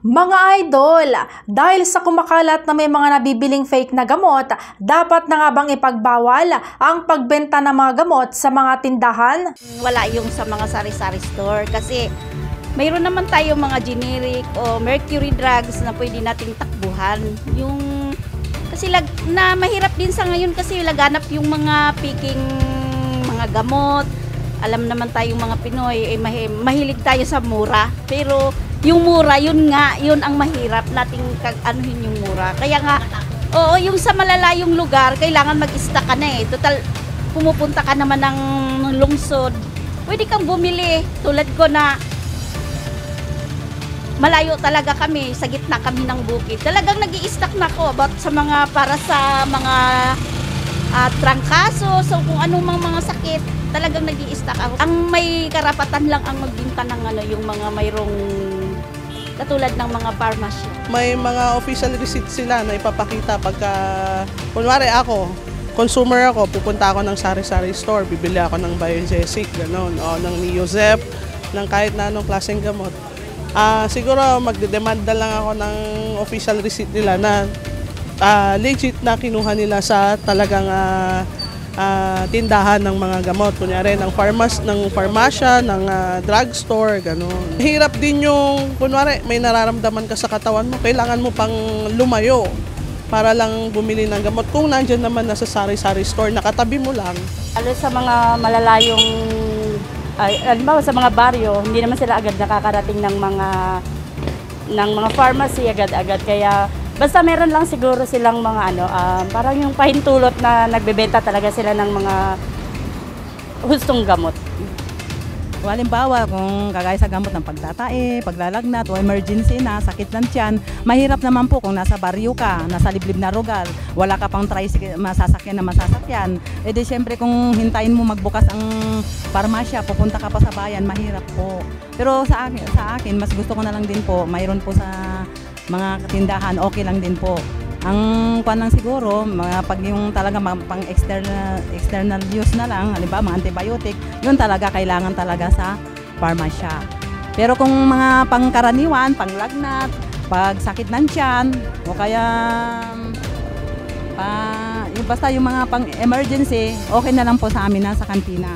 Mga idol, dahil sa kumakalat na may mga nabibiling fake na gamot, dapat na nga bang ipagbawal ang pagbenta ng mga gamot sa mga tindahan? Wala yung sa mga sari-sari store kasi mayroon naman tayo mga generic o mercury drugs na pwede nating takbuhan. Kasi na mahirap din sa ngayon kasi laganap yung mga piking mga gamot. Alam naman tayong mga Pinoy, mahilig tayo sa mura. Pero yung mura, yun ang mahirap nating anuhin yung mura. Kaya nga, oo, yung sa malalayong lugar, kailangan mag-stock ka na eh. Total, pumupunta ka naman ng lungsod. Pwede kang bumili. Tulad ko na, malayo talaga kami, sa gitna kami ng bukid. Talagang nag-i-stock na ako about sa para sa mga trangkaso, so kung anong mga sakit, talagang nag-i-stock ako. Ang may karapatan lang ang magbinta ng yung mga mayroong katulad ng mga pharmacy. May mga official receipt sila na ipapakita pagka, kunwari ako, consumer ako, pupunta ako ng sari-sari store, bibili ako ng Biogesic, gano'n, o ng Neosep, ng kahit na anong klaseng gamot. Siguro magdedemanda lang ako ng official receipt nila na legit na kinuha nila sa talagang tindahan ng mga gamot. Kunyari ng farmasya, ng drugstore, gano'n. Hirap din yung, kunwari may nararamdaman ka sa katawan mo, kailangan mo pang lumayo para lang bumili ng gamot. Kung nandyan naman na sa sari-sari store, nakatabi mo lang. Lalo sa mga malalayong, alimbawa sa mga baryo, hindi naman sila agad nakakarating ng mga pharmacy agad-agad. Kaya basta meron lang siguro silang mga parang yung pahintulot na nagbebenta talaga sila ng mga hustong gamot. O halimbawa, kung kagaya sa gamot ng pagtatae, paglalagnat o emergency na, sakit ng tiyan, mahirap naman po kung nasa baryo ka, nasa liblib na lugar, wala ka pang masasakyan. E di syempre kung hintayin mo magbukas ang parmasya, pupunta ka pa sa bayan, mahirap po. Pero sa akin, mas gusto ko na lang din po, mayroon po sa mga tindahan, okay lang din po. Ang kuwan lang siguro, pag yung talaga pang external use na lang, halimbawa mga antibiotic, yun talaga kailangan talaga sa pharmacia. Pero kung mga pangkaraniwan, panglagnat, pag sakit ng tiyan, o kaya basta yung mga pang emergency, okay na lang po sa amin na sa kantina.